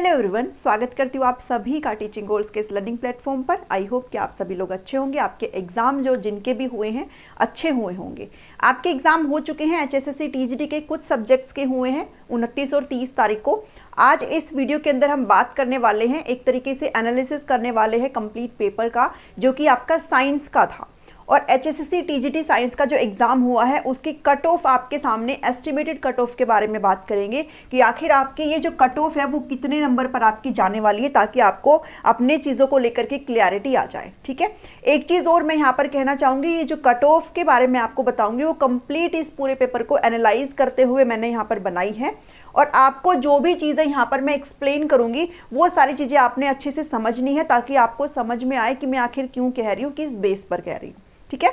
Hello everyone, स्वागत करती हूँ आप सभी का टीचिंग गोल्स के इस लर्निंग प्लेटफॉर्म पर। आई होप कि आप सभी लोग अच्छे होंगे। आपके एग्जाम जो जिनके भी हुए हैं अच्छे हुए होंगे। आपके एग्जाम हो चुके हैं एचएसएससी टीजीटी के, कुछ सब्जेक्ट्स के हुए हैं 29 और 30 तारीख को। आज इस वीडियो के अंदर हम बात करने वाले हैं, एक तरीके से एनालिसिस करने वाले हैं कंप्लीट पेपर का, जो कि आपका साइंस का था। और एचएसएससी टीजीटी साइंस का जो एग्ज़ाम हुआ है उसकी कट ऑफ आपके सामने, एस्टिमेटेड कट ऑफ के बारे में बात करेंगे कि आखिर आपकी ये जो कट ऑफ है वो कितने नंबर पर आपकी जाने वाली है, ताकि आपको अपने चीज़ों को लेकर के क्लैरिटी आ जाए। ठीक है, एक चीज़ और मैं यहाँ पर कहना चाहूँगी, ये जो कट ऑफ के बारे में आपको बताऊँगी वो कंप्लीट इस पूरे पेपर को एनालाइज करते हुए मैंने यहाँ पर बनाई है। और आपको जो भी चीज़ें यहाँ पर मैं एक्सप्लेन करूँगी वो सारी चीज़ें आपने अच्छे से समझनी है, ताकि आपको समझ में आए कि मैं आखिर क्यों कह रही हूँ, किस बेस पर कह रही हूँ। ठीक है,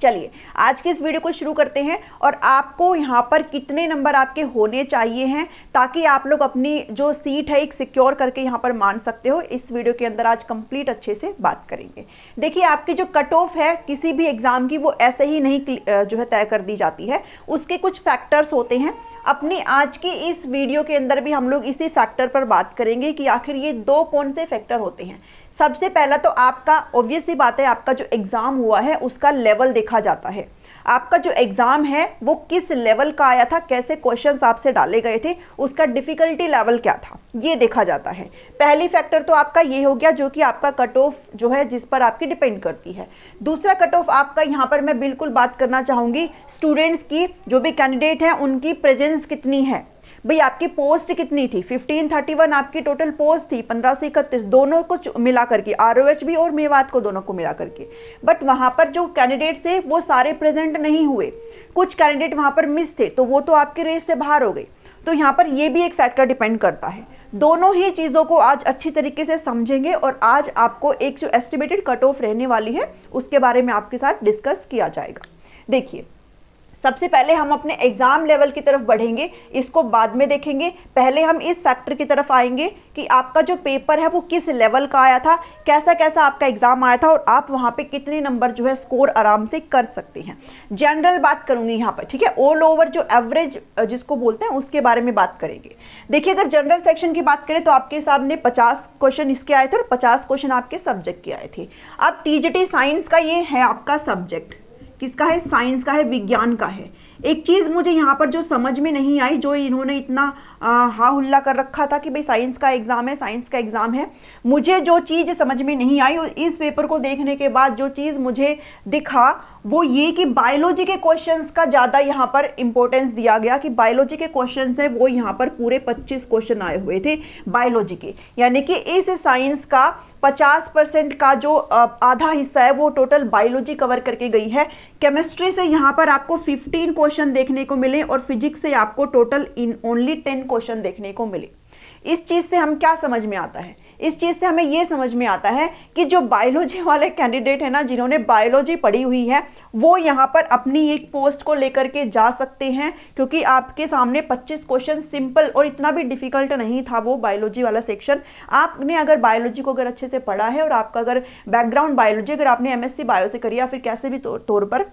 चलिए आज की इस वीडियो को शुरू करते हैं। और आपको यहाँ पर कितने नंबर आपके होने चाहिए हैं, ताकि आप लोग अपनी जो सीट है एक सिक्योर करके यहाँ पर मान सकते हो, इस वीडियो के अंदर आज कंप्लीट अच्छे से बात करेंगे। देखिए, आपकी जो कट ऑफ है किसी भी एग्जाम की, वो ऐसे ही नहीं जो है तय कर दी जाती है, उसके कुछ फैक्टर्स होते हैं। अपनी आज की इस वीडियो के अंदर भी हम लोग इसी फैक्टर पर बात करेंगे कि आखिर ये दो कौन से फैक्टर होते हैं। सबसे पहला तो आपका ऑब्वियस सी बात है, आपका जो एग्ज़ाम हुआ है उसका लेवल देखा जाता है। आपका जो एग्ज़ाम है वो किस लेवल का आया था, कैसे क्वेश्चंस आपसे डाले गए थे, उसका डिफ़िकल्टी लेवल क्या था, ये देखा जाता है। पहली फैक्टर तो आपका ये हो गया, जो कि आपका कट ऑफ जो है जिस पर आपकी डिपेंड करती है। दूसरा कट ऑफ आपका यहाँ पर मैं बिल्कुल बात करना चाहूँगी स्टूडेंट्स की, जो भी कैंडिडेट हैं उनकी प्रेजेंस कितनी है। भाई आपकी पोस्ट कितनी थी, 1531 आपकी टोटल पोस्ट थी, 1531 दोनों को मिला करके, आरओएच भी और मेवात को दोनों को मिला करके। बट वहाँ पर जो कैंडिडेट थे वो सारे प्रेजेंट नहीं हुए, कुछ कैंडिडेट वहाँ पर मिस थे, तो वो तो आपके रेस से बाहर हो गए। तो यहाँ पर ये भी एक फैक्टर डिपेंड करता है। दोनों ही चीज़ों को आज अच्छी तरीके से समझेंगे, और आज आपको एक जो एस्टिमेटेड कट ऑफ रहने वाली है उसके बारे में आपके साथ डिस्कस किया जाएगा। देखिए, सबसे पहले हम अपने एग्जाम लेवल की तरफ बढ़ेंगे, इसको बाद में देखेंगे। पहले हम इस फैक्टर की तरफ आएंगे कि आपका जो पेपर है वो किस लेवल का आया था, कैसा कैसा आपका एग्जाम आया था, और आप वहां पे कितने नंबर जो है स्कोर आराम से कर सकते हैं। जनरल बात करूंगी यहाँ पर, ठीक है, ऑल ओवर जो एवरेज जिसको बोलते हैं उसके बारे में बात करेंगे। देखिए, अगर जनरल सेक्शन की बात करें तो आपके सामने 50 क्वेश्चन इसके आए थे और 50 क्वेश्चन आपके सब्जेक्ट के आए थे। अब टीजीटी साइंस का ये है आपका सब्जेक्ट, किसका है, साइंस का है, विज्ञान का है। एक चीज़ मुझे यहाँ पर जो समझ में नहीं आई, जो इन्होंने इतना हा हुल्ला कर रखा था कि भाई साइंस का एग्ज़ाम है, साइंस का एग्ज़ाम है, मुझे जो चीज़ समझ में नहीं आई, इस पेपर को देखने के बाद जो चीज़ मुझे दिखा वो ये कि बायोलॉजी के क्वेश्चंस का ज़्यादा यहाँ पर इंपॉर्टेंस दिया गया, कि बायोलॉजी के क्वेश्चंस है वो यहाँ पर पूरे 25 क्वेश्चन आए हुए थे बायोलॉजी के। यानी कि इस साइंस का 50% का जो आधा हिस्सा है वो टोटल बायोलॉजी कवर करके गई है। केमिस्ट्री से यहाँ पर आपको 15 क्वेश्चन देखने को मिले, और फिजिक्स से आपको टोटल इन ओनली 10 क्वेश्चन देखने को मिले। इस चीज़ से हम क्या समझ में आता है, इस चीज़ से हमें ये समझ में आता है कि जो बायोलॉजी वाले कैंडिडेट है ना, जिन्होंने बायोलॉजी पढ़ी हुई है, वो यहाँ पर अपनी एक पोस्ट को लेकर के जा सकते हैं, क्योंकि आपके सामने 25 क्वेश्चन सिंपल और इतना भी डिफिकल्ट नहीं था वो बायोलॉजी वाला सेक्शन। आपने अगर बायोलॉजी को अगर अच्छे से पढ़ा है, और आपका अगर बैकग्राउंड बायोलॉजी, अगर आपने एमएससी बायो से करी या फिर कैसे भी तौर पर,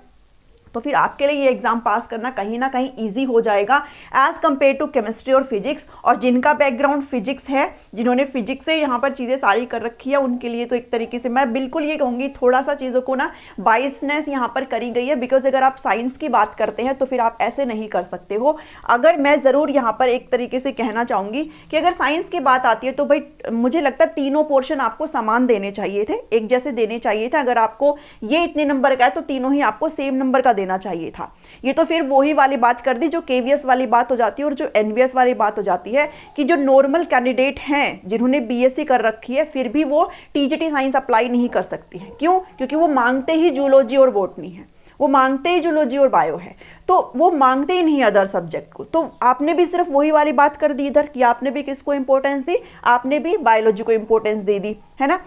तो फिर आपके लिए ये एग्जाम पास करना कहीं ना कहीं इजी हो जाएगा एज कंपेयर टू केमिस्ट्री और फिजिक्स। और जिनका बैकग्राउंड फिजिक्स है, जिन्होंने फिजिक्स से यहाँ पर चीज़ें सारी कर रखी है, उनके लिए तो एक तरीके से मैं बिल्कुल ये कहूँगी थोड़ा सा चीज़ों को ना बाइसनेस यहाँ पर करी गई है। बिकॉज अगर आप साइंस की बात करते हैं तो फिर आप ऐसे नहीं कर सकते हो। अगर मैं ज़रूर यहाँ पर एक तरीके से कहना चाहूँगी कि अगर साइंस की बात आती है तो भाई मुझे लगता है तीनों पोर्शन आपको समान देने चाहिए थे, एक जैसे देने चाहिए थे। अगर आपको ये इतने नंबर का है तो तीनों ही आपको सेम नंबर का देना चाहिए था। ये तो फिर वही वाली बात कर दी जो केवीएस वाली बात हो जाती है, और जो एनवीएस वाली बात हो जाती है कि जो नॉर्मल कैंडिडेट हैं जिन्होंने बीएससी कर रखी है, फिर भी वो टीजीटी साइंस अप्लाई नहीं कर सकती हैं। क्यों? क्योंकि वो मांगते ही जूलॉजी और बॉटनी है, वो मांगते ही जूलॉजी और बायो है, तो वो मांगते ही नहीं अदर सब्जेक्ट को। तो आपने भी सिर्फ वही वाली बात कर दी इधर कि आपने भी किसको इंपॉर्टेंस दी, आपने भी बायोलॉजी को इंपॉर्टेंस दे दी, है ना।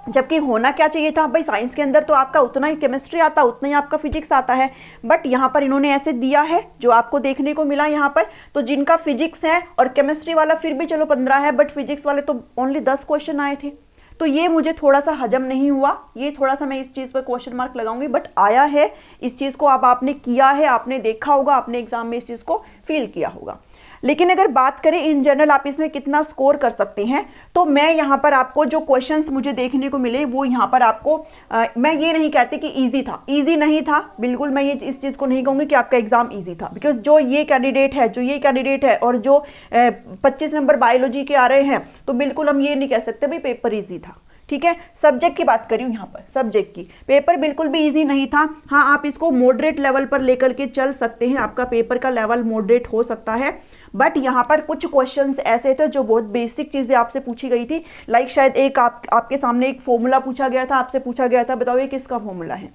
जबकि होना क्या चाहिए था, भाई साइंस के अंदर तो आपका उतना ही केमिस्ट्री आता, उतना ही आपका फिजिक्स आता है। बट यहाँ पर इन्होंने ऐसे दिया है जो आपको देखने को मिला यहाँ पर। तो जिनका फिजिक्स है और केमिस्ट्री वाला फिर भी चलो 15 है, बट फिजिक्स वाले तो ओनली 10 क्वेश्चन आए थे। तो ये मुझे थोड़ा सा हजम नहीं हुआ, ये थोड़ा सा मैं इस चीज़ पर क्वेश्चन मार्क लगाऊंगी। बट आया है, इस चीज़ को अब आपने किया है, आपने देखा होगा, आपने एग्जाम में इस चीज़ को फील किया होगा। लेकिन अगर बात करें इन जनरल आप इसमें कितना स्कोर कर सकते हैं, तो मैं यहाँ पर आपको जो क्वेश्चंस मुझे देखने को मिले वो यहाँ पर आपको मैं ये नहीं कहती कि इजी था, इजी नहीं था, बिल्कुल मैं ये इस चीज़ को नहीं कहूँगी कि आपका एग्जाम इजी था, बिकॉज जो ये कैंडिडेट है और जो 25 नंबर बायोलॉजी के आ रहे हैं, तो बिल्कुल हम ये नहीं कह सकते भाई पेपर इजी था। ठीक है, सब्जेक्ट की बात करी हूँ यहाँ पर, सब्जेक्ट की पेपर बिल्कुल भी इजी नहीं था। हाँ, आप इसको मॉडरेट लेवल पर लेकर के चल सकते हैं, आपका पेपर का लेवल मॉडरेट हो सकता है, बट यहाँ पर कुछ क्वेश्चंस ऐसे थे जो बहुत बेसिक चीज़ें आपसे पूछी गई थी। लाइक शायद एक आपके सामने एक फॉर्मूला पूछा गया था, आपसे पूछा गया था बताओ ये किसका फॉर्मूला है।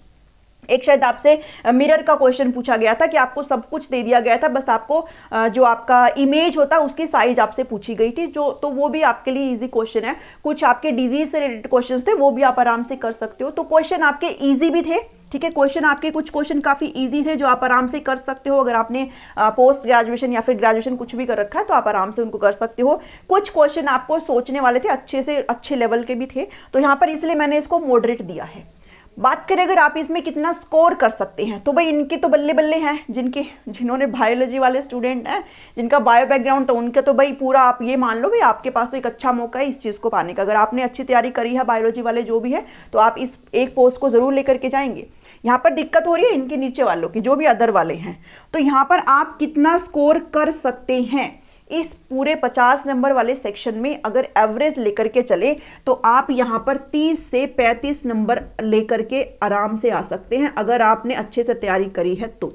एक शायद आपसे मिरर का क्वेश्चन पूछा गया था कि आपको सब कुछ दे दिया गया था, बस आपको जो आपका इमेज होता है उसकी साइज आपसे पूछी गई थी, जो तो वो भी आपके लिए इजी क्वेश्चन है। कुछ आपके डिजीज से रिलेटेड क्वेश्चंस थे, वो भी आप आराम से कर सकते हो। तो क्वेश्चन आपके इजी भी थे, ठीक है, क्वेश्चन आपके कुछ क्वेश्चन काफ़ी इजी थे जो आप आराम से कर सकते हो। अगर आपने पोस्ट ग्रेजुएशन या फिर ग्रेजुएशन कुछ भी कर रखा है तो आप आराम से उनको कर सकते हो। कुछ क्वेश्चन आपको सोचने वाले थे, अच्छे से अच्छे लेवल के भी थे, तो यहाँ पर इसलिए मैंने इसको मॉडरेट दिया है। बात करें अगर आप इसमें कितना स्कोर कर सकते हैं, तो भाई इनके तो बल्ले बल्ले हैं, जिन्होंने बायोलॉजी वाले स्टूडेंट हैं, जिनका बायो बैकग्राउंड, तो उनका तो भाई पूरा आप ये मान लो भाई आपके पास तो एक अच्छा मौका है इस चीज़ को पाने का। अगर आपने अच्छी तैयारी करी है बायोलॉजी वाले जो भी है, तो आप इस एक पोस्ट को ज़रूर लेकर के जाएंगे। यहाँ पर दिक्कत हो रही है इनके नीचे वालों की, जो भी अदर वाले हैं, तो यहाँ पर आप कितना स्कोर कर सकते हैं इस पूरे 50 नंबर वाले सेक्शन में। अगर एवरेज लेकर के चले तो आप यहाँ पर 30 से 35 नंबर लेकर के आराम से आ सकते हैं, अगर आपने अच्छे से तैयारी करी है तो,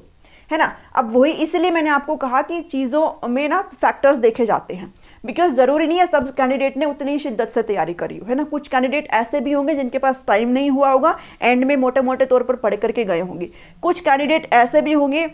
है ना। अब वही इसलिए मैंने आपको कहा कि चीज़ों में ना फैक्टर्स देखे जाते हैं, बिकॉज ज़रूरी नहीं है सब कैंडिडेट ने उतनी शिद्दत से तैयारी करी हो, है ना। कुछ कैंडिडेट ऐसे भी होंगे जिनके पास टाइम नहीं हुआ होगा, एंड में मोटे मोटे तौर पर पढ़ करके गए होंगे। कुछ कैंडिडेट ऐसे भी होंगे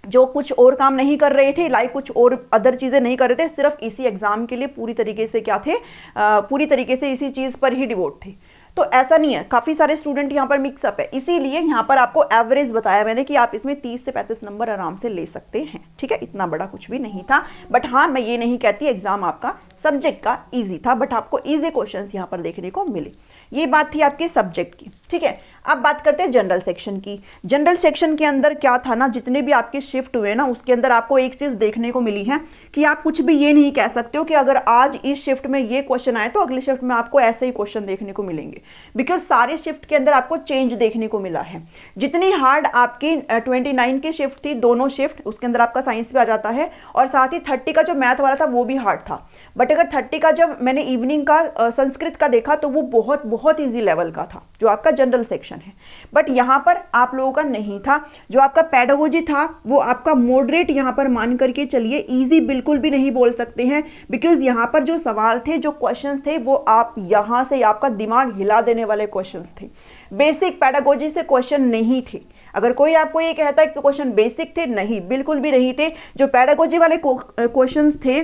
जो कुछ और काम नहीं कर रहे थे, लाइक कुछ और अदर चीज़ें नहीं कर रहे थे, सिर्फ इसी एग्जाम के लिए पूरी तरीके से क्या थे, पूरी तरीके से इसी चीज़ पर ही डिवोट थे। तो ऐसा नहीं है, काफ़ी सारे स्टूडेंट यहाँ पर मिक्सअप है, इसीलिए यहाँ पर आपको एवरेज बताया मैंने कि आप इसमें 30 से 35 नंबर आराम से ले सकते हैं। ठीक है, इतना बड़ा कुछ भी नहीं था, बट हाँ मैं ये नहीं कहती एग्जाम आपका सब्जेक्ट का इजी था, बट आपको इजी क्वेश्चंस यहाँ पर देखने को मिले। ये बात थी आपके सब्जेक्ट की। ठीक है, अब बात करते हैं जनरल सेक्शन की। जनरल सेक्शन के अंदर क्या था ना, जितने भी आपके शिफ्ट हुए ना, उसके अंदर आपको एक चीज़ देखने को मिली है कि आप कुछ भी ये नहीं कह सकते हो कि अगर आज इस शिफ्ट में ये क्वेश्चन आए तो अगले शिफ्ट में आपको ऐसे ही क्वेश्चन देखने को मिलेंगे, बिकॉज सारे शिफ्ट के अंदर आपको चेंज देखने को मिला है। जितनी हार्ड आपकी 29 की शिफ्ट थी, दोनों शिफ्ट, उसके अंदर आपका साइंस भी आ जाता है, और साथ ही 30 का जो मैथ वाला था वो भी हार्ड था, बट अगर 30 का जब मैंने इवनिंग का संस्कृत का देखा तो वो बहुत बहुत ईजी लेवल का था, जो आपका जनरल सेक्शन है। बट यहाँ पर आप लोगों का नहीं था। जो आपका पेडागोजी था वो आपका मॉडरेट यहाँ पर मान करके चलिए, इजी बिल्कुल भी नहीं बोल सकते हैं, बिकॉज यहाँ पर जो सवाल थे, जो क्वेश्चंस थे, वो आप यहाँ से आपका दिमाग हिला देने वाले क्वेश्चंस थे। बेसिक पेडागोजी से क्वेश्चन नहीं थे। अगर कोई आपको ये कहता है कि क्वेश्चन बेसिक थे, नहीं, बिल्कुल भी नहीं थे। जो पेडागोजी वाले क्वेश्चंस थे,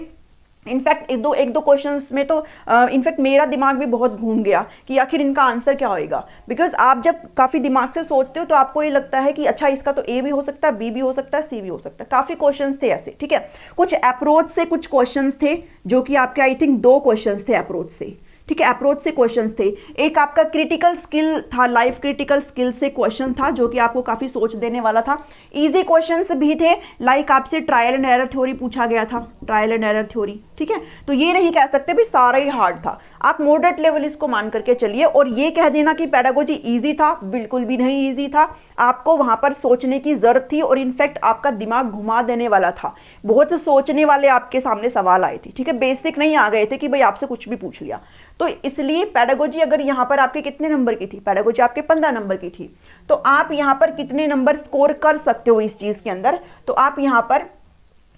इनफैक्ट एक दो क्वेश्चंस में तो इनफैक्ट मेरा दिमाग भी बहुत घूम गया कि आखिर इनका आंसर क्या होएगा, बिकॉज आप जब काफ़ी दिमाग से सोचते हो तो आपको ये लगता है कि अच्छा इसका तो ए भी हो सकता है, बी भी हो सकता है, सी भी हो सकता है। काफ़ी क्वेश्चंस थे ऐसे। ठीक है, कुछ अप्रोच से कुछ क्वेश्चंस थे जो कि आपके आई थिंक 2 क्वेश्चंस थे अप्रोच से। ठीक है, अप्रोच से क्वेश्चंस थे। एक आपका क्रिटिकल स्किल था, लाइफ क्रिटिकल स्किल से क्वेश्चन था जो कि आपको काफ़ी सोच देने वाला था। इजी क्वेश्चंस भी थे, लाइक आपसे ट्रायल एंड एरर थ्योरी पूछा गया था, ट्रायल एंड एरर थ्योरी। ठीक है, तो ये नहीं कह सकते भी सारा ही हार्ड था, आप मॉडरेट लेवल इसको मान करके चलिए। और ये कह देना कि पेडागोजी इजी था, बिल्कुल भी नहीं इजी था। आपको वहां पर सोचने की जरूरत थी, और इनफैक्ट आपका दिमाग घुमा देने वाला था। बहुत सोचने वाले आपके सामने सवाल आए थे। ठीक है, बेसिक नहीं आ गए थे कि भाई आपसे कुछ भी पूछ लिया। तो इसलिए पेडागोजी अगर यहाँ पर आपके कितने नंबर की थी, पेडागोजी आपके 15 नंबर की थी, तो आप यहाँ पर कितने नंबर स्कोर कर सकते हो इस चीज के अंदर, तो आप यहाँ पर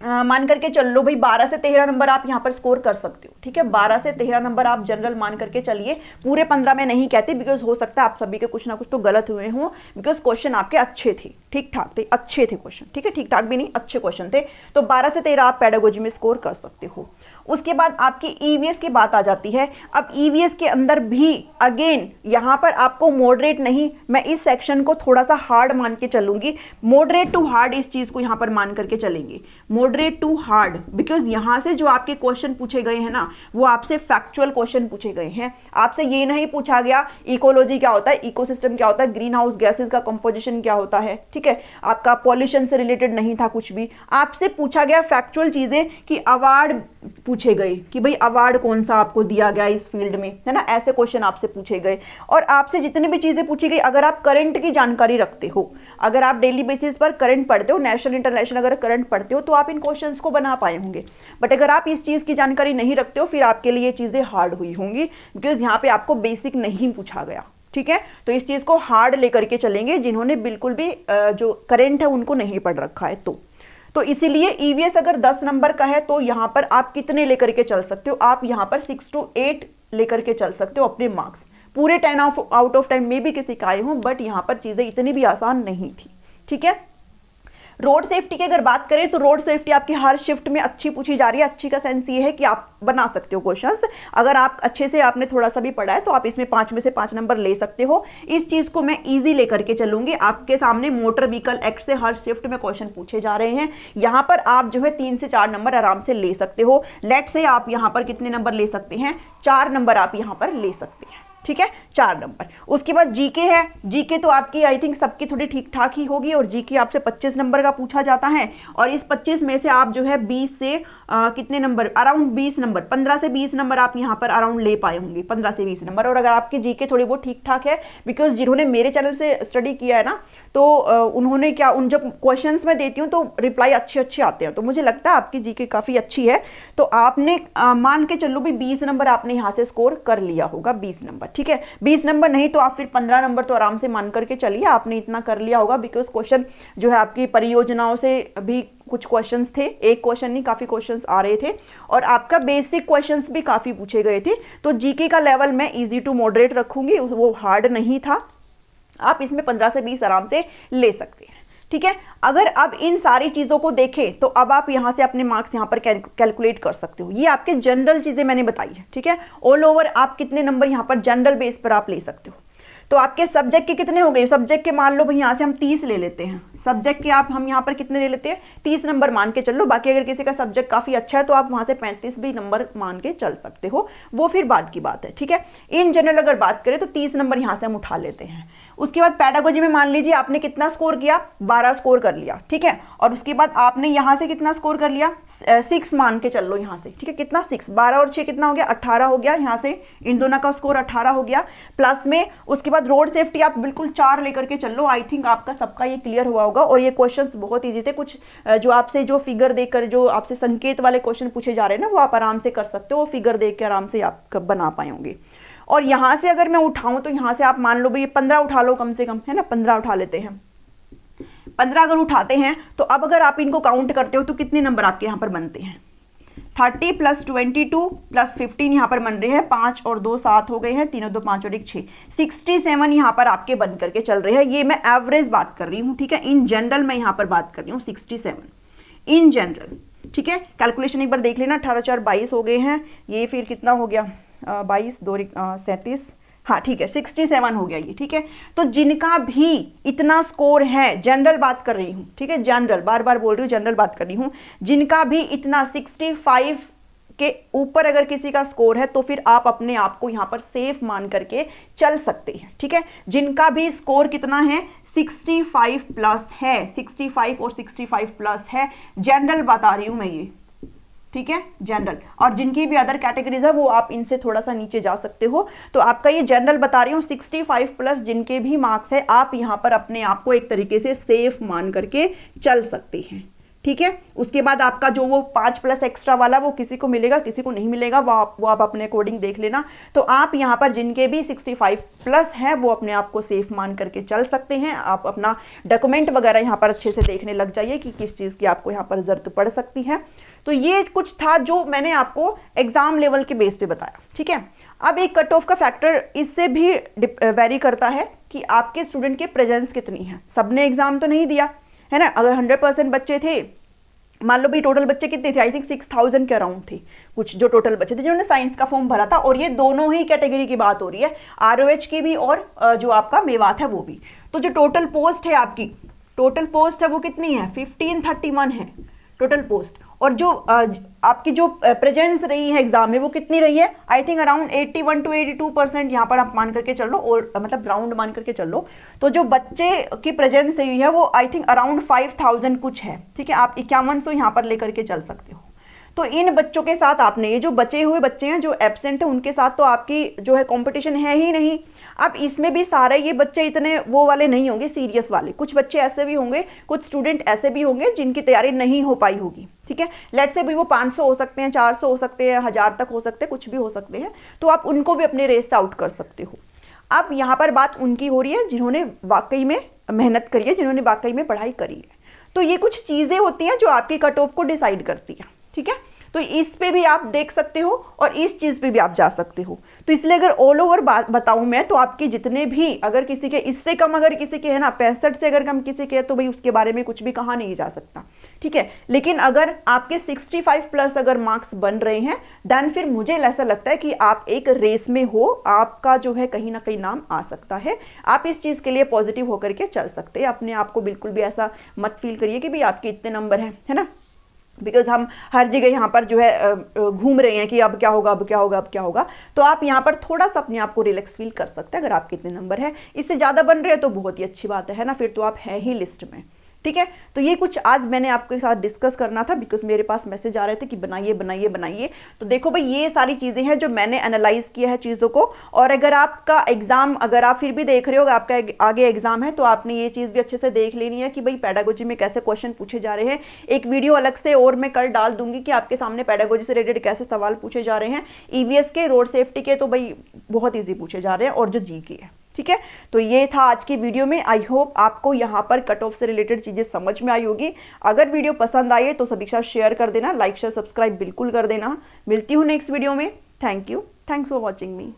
मान करके चल लो भाई 12 से 13 नंबर आप यहाँ पर स्कोर कर सकते हो। ठीक है, 12 से 13 नंबर आप जनरल मान करके चलिए। पूरे 15 में नहीं कहते, बिकॉज हो सकता है आप सभी के कुछ ना कुछ तो गलत हुए हों, बिकॉज क्वेश्चन आपके अच्छे थे, ठीक ठाक थे, अच्छे थे क्वेश्चन। ठीक है, ठीक ठाक भी नहीं, अच्छे क्वेश्चन थे। तो 12 से 13 आप पेडागोजी में स्कोर कर सकते हो। उसके बाद आपकी ईवीएस की बात आ जाती है। अब ईवीएस के अंदर भी अगेन यहाँ पर आपको मॉडरेट नहीं, मैं इस सेक्शन को थोड़ा सा हार्ड मान के चलूंगी, मॉडरेट टू हार्ड इस चीज को यहाँ पर मान करके चलेंगे, मॉडरेट टू हार्ड, बिकॉज यहाँ से जो आपके क्वेश्चन पूछे गए हैं ना वो आपसे फैक्चुअल क्वेश्चन पूछे गए हैं। आपसे ये नहीं पूछा गया इकोलॉजी क्या होता है, इकोसिस्टम क्या होता है, ग्रीन हाउस गैसेज का कंपोजिशन क्या होता है, ठीक है, आपका पॉल्यूशन से रिलेटेड नहीं था कुछ भी, आपसे पूछा गया फैक्चुअल चीजें कि अवार्ड पूछे गए कि भाई अवार्ड कौन सा आपको दिया गया इस फील्ड में, है ना, ऐसे क्वेश्चन आपसे पूछे गए। और आपसे जितनी भी चीजें पूछी गई, अगर आप करंट की जानकारी रखते हो, अगर आप डेली बेसिस पर करंट पढ़ते हो, नेशनल इंटरनेशनल अगर करंट पढ़ते हो तो आप इन क्वेश्चंस को बना पाए होंगे। बट अगर आप इस चीज की जानकारी नहीं रखते हो फिर आपके लिए चीजें हार्ड हुई होंगी, बिकॉज यहाँ पे आपको बेसिक नहीं पूछा गया, ठीक है। तो इस चीज को हार्ड लेकर के चलेंगे जिन्होंने बिल्कुल भी जो करंट है उनको नहीं पढ़ रखा है। तो इसीलिए ईवीएस अगर 10 नंबर का है तो यहां पर आप कितने लेकर के चल सकते हो, आप यहां पर 6 to 8 लेकर के चल सकते हो अपने मार्क्स। पूरे 10 आउट ऑफ 10 में भी किसी का आए हों, बट यहां पर चीजें इतनी भी आसान नहीं थी, ठीक है। रोड सेफ्टी की अगर बात करें तो रोड सेफ्टी आपकी हर शिफ्ट में अच्छी पूछी जा रही है। अच्छी का सेंस ये है कि आप बना सकते हो क्वेश्चंस, अगर आप अच्छे से आपने थोड़ा सा भी पढ़ा है तो आप इसमें 5 में से 5 नंबर ले सकते हो। इस चीज को मैं इजी लेकर के चलूंगी। आपके सामने मोटर व्हीकल एक्ट से हर शिफ्ट में क्वेश्चन पूछे जा रहे हैं, यहां पर आप जो है 3 से 4 नंबर आराम से ले सकते हो। लेट से आप यहां पर कितने नंबर ले सकते हैं, 4 नंबर आप यहां पर ले सकते हैं, ठीक है, 4 नंबर। उसके बाद जीके है, जीके तो आपकी आई थिंक सबकी थोड़ी ठीक ठाक ही होगी, और जीके आपसे 25 नंबर का पूछा जाता है, और इस 25 में से आप जो है 20 से कितने नंबर, अराउंड 20 नंबर, 15 से 20 नंबर आप यहाँ पर अराउंड ले पाए होंगे, 15 से 20 नंबर। और अगर आपकी जीके थोड़ी बहुत ठीक ठाक है, बिकॉज जिन्होंने मेरे चैनल से स्टडी किया है ना, तो उन्होंने क्या, उन जब क्वेश्चंस मैं देती हूँ तो रिप्लाई अच्छे आते हैं, तो मुझे लगता है आपकी जीके काफ़ी अच्छी है। तो आपने मान के चलो भी 20 नंबर आपने यहाँ से स्कोर कर लिया होगा, 20 नंबर, ठीक है। 20 नंबर नहीं तो आप फिर 15 नंबर तो आराम से मान करके चलिए, आपने इतना कर लिया होगा, बिकॉज क्वेश्चन जो है आपकी परियोजनाओं से भी कुछ क्वेश्चंस थे, एक क्वेश्चन नहीं काफी क्वेश्चंस आ रहे थे, और आपका बेसिक क्वेश्चंस भी काफी पूछे गए थे। तो जीके का लेवल मैं इजी टू मॉडरेट रखूंगी, वो हार्ड नहीं था, आप इसमें 15 से 20 आराम से ले सकते हैं, ठीक है। अगर अब इन सारी चीजों को देखें तो अब आप यहां से अपने मार्क्स यहां पर कैलकुलेट कर सकते हो। ये आपके जनरल चीजें मैंने बताई है, ठीक है। ऑल ओवर आप कितने नंबर यहां पर जनरल बेस पर आप ले सकते हो। तो आपके सब्जेक्ट के कितने हो गए, सब्जेक्ट के मान लो भाई यहाँ से हम 30 ले लेते हैं, सब्जेक्ट के आप हम यहाँ पर कितने ले लेते हैं, 30 नंबर मान के चलो। बाकी अगर किसी का सब्जेक्ट काफी अच्छा है तो आप वहां से 35 भी नंबर मान के चल सकते हो, वो फिर बाद की बात है, ठीक है। इन जनरल अगर बात करें तो 30 नंबर यहाँ से हम उठा लेते हैं। उसके बाद पेडागोजी में मान लीजिए आपने कितना स्कोर किया, 12 स्कोर कर लिया, ठीक है। और उसके बाद आपने यहाँ से कितना स्कोर कर लिया, 6 मान के चल लो यहाँ से, ठीक है। कितना 6, 12 और 6 कितना हो गया, 18 हो गया। यहाँ से इन दोनों का स्कोर 18 हो गया प्लस में। उसके बाद रोड सेफ्टी आप बिल्कुल 4 लेकर के चल लो। आई थिंक आपका सबका ये क्लियर हुआ होगा, और ये क्वेश्चंस बहुत ईजी थे। कुछ जो आपसे जो फिगर देखकर जो आपसे संकेत वाले क्वेश्चन पूछे जा रहे हैं ना, वो आप आराम से कर सकते हो, वो फिगर देख के आराम से आप बना पाएंगे। और यहां से अगर मैं उठाऊं तो यहां से आप मान लो भाई 15 उठा लो कम से कम, है ना, 15 उठा लेते हैं। 15 अगर उठाते हैं तो अब अगर आप इनको काउंट करते हो तो कितने नंबर आपके यहां पर बनते हैं, 30 + 22 + 15 यहाँ पर बन रहे हैं, 5 और 2 7 हो गए हैं, 3 और 2 5 और 1 6, 67 यहाँ पर आपके बन करके चल रहे हैं। ये मैं एवरेज बात कर रही हूँ, ठीक है। इन जनरल मैं यहाँ पर बात कर रही हूँ 67 इन जनरल, ठीक है। कैलकुलेशन एक बार देख लेना, 18 4 22 हो गए हैं, ये फिर कितना हो गया 22 2 37, हाँ ठीक है 67 हो गया ये, ठीक है। तो जिनका भी इतना स्कोर है, जनरल बात कर रही हूँ, ठीक है, जनरल बार बार बोल रही हूँ, जनरल बात कर रही हूँ, जिनका भी इतना 65 के ऊपर अगर किसी का स्कोर है तो फिर आप अपने आप को यहाँ पर सेफ मान करके चल सकते हैं, ठीक है। जिनका भी स्कोर कितना है 65 प्लस है, 65 और 65 प्लस है, जनरल बता रही हूँ मैं ये, ठीक है, जनरल। और जिनकी भी अदर कैटेगरीज है वो आप इनसे थोड़ा सा नीचे जा सकते हो। तो आपका ये जनरल बता रही हूँ 65 प्लस जिनके भी मार्क्स है, आप यहाँ पर अपने आप को एक तरीके से सेफ मान करके चल सकते हैं, ठीक है। उसके बाद आपका जो वो 5+ एक्स्ट्रा वाला वो किसी को मिलेगा किसी को नहीं मिलेगा, वो आप अपने अकॉर्डिंग देख लेना। तो आप यहाँ पर जिनके भी 65 प्लस है वो अपने आप को सेफ मान करके चल सकते हैं। आप अपना डॉक्यूमेंट वगैरह यहाँ पर अच्छे से देखने लग जाइए कि किस चीज़ की आपको यहाँ पर जरूरत पड़ सकती है। तो ये कुछ था जो मैंने आपको एग्जाम लेवल के बेस पे बताया, ठीक है। अब एक कट ऑफ का फैक्टर इससे भी वेरी करता है कि आपके स्टूडेंट के प्रेजेंस कितनी है। सबने एग्जाम तो नहीं दिया है ना, अगर 100% बच्चे थे मान लो भाई टोटल बच्चे कितने थे, आई थिंक 6000 के अराउंड थे कुछ जो टोटल बच्चे थे जिन्होंने साइंस का फॉर्म भरा था। और ये दोनों ही कैटेगरी की बात हो रही है, आरओएच की भी और जो आपका मेवात है वो भी। तो जो टोटल पोस्ट है आपकी, टोटल पोस्ट है वो कितनी है, 1531 है टोटल पोस्ट। और जो आपकी जो प्रेजेंस रही है एग्जाम में वो कितनी रही है, आई थिंक अराउंड 81 to 82% यहाँ पर आप मान करके चल लो, और मतलब राउंड मान करके चल लो। तो जो बच्चे की प्रेजेंस रही है वो आई थिंक अराउंड 5000 कुछ है, ठीक है। आप 5100 यहाँ पर लेकर के चल सकते हो। तो इन बच्चों के साथ आपने, ये जो बचे हुए बच्चे हैं जो एब्सेंट है उनके साथ तो आपकी जो है कंपटीशन है ही नहीं। अब इसमें भी सारे ये बच्चे इतने वो वाले नहीं होंगे, सीरियस वाले, कुछ बच्चे ऐसे भी होंगे, कुछ स्टूडेंट ऐसे भी होंगे जिनकी तैयारी नहीं हो पाई होगी, ठीक है। लेट्स से भी वो 500 हो सकते हैं, 400 हो सकते हैं, 1000 तक हो सकते हैं, कुछ भी हो सकते हैं। तो आप उनको भी अपने रेस से आउट कर सकते हो। अब यहाँ पर बात उनकी हो रही है जिन्होंने वाकई में मेहनत करी है, जिन्होंने वाकई में पढ़ाई करी है। तो ये कुछ चीज़ें होती हैं जो आपकी कट ऑफ को डिसाइड करती है, ठीक है। तो इस पे भी आप देख सकते हो और इस चीज़ पे भी आप जा सकते हो। तो इसलिए अगर ऑल ओवर बात बताऊं मैं, तो आपके जितने भी, अगर किसी के इससे कम, अगर किसी के है ना 65 से अगर कम किसी के, तो भाई उसके बारे में कुछ भी कहा नहीं जा सकता, ठीक है। लेकिन अगर आपके 65 प्लस अगर मार्क्स बन रहे हैं, देन फिर मुझे ऐसा लगता है कि आप एक रेस में हो, आपका जो है कहीं ना कहीं नाम आ सकता है। आप इस चीज़ के लिए पॉजिटिव होकर के चल सकते हैं। अपने आप को बिल्कुल भी ऐसा मत फील करिए कि भाई आपके इतने नंबर हैं, है ना। बिकॉज हम हर जगह यहाँ पर जो है घूम रहे हैं कि अब क्या होगा, अब क्या होगा, अब क्या होगा। तो आप यहाँ पर थोड़ा सा अपने आप को रिलैक्स फील कर सकते हैं। अगर आपके इतने नंबर है, इससे ज़्यादा बन रहे हैं तो बहुत ही अच्छी बात है ना, फिर तो आप है ही लिस्ट में, ठीक है। तो ये कुछ आज मैंने आपके साथ डिस्कस करना था, बिकॉज मेरे पास मैसेज आ रहे थे कि बनाइए बनाइए बनाइए। तो देखो भाई, ये सारी चीज़ें हैं जो मैंने एनालाइज किया है चीज़ों को। और अगर आपका एग्जाम, अगर आप फिर भी देख रहे हो, आपका आगे एग्जाम है, तो आपने ये चीज़ भी अच्छे से देख लेनी है कि भाई पेडागोजी में कैसे क्वेश्चन पूछे जा रहे हैं। एक वीडियो अलग से और मैं कल डाल दूंगी कि आपके सामने पेडागोजी से रिलेटेड कैसे सवाल पूछे जा रहे हैं। ईवीएस के, रोड सेफ्टी के तो भाई बहुत ईजी पूछे जा रहे हैं, और जो जीके है, ठीक है। तो ये था आज की वीडियो में। आई होप आपको यहाँ पर कट ऑफ से रिलेटेड चीज़ें समझ में आई होगी। अगर वीडियो पसंद आई है तो सभी के साथ शेयर कर देना, लाइक शेयर सब्सक्राइब बिल्कुल कर देना। मिलती हूँ नेक्स्ट वीडियो में। Thank you, thanks for watching me.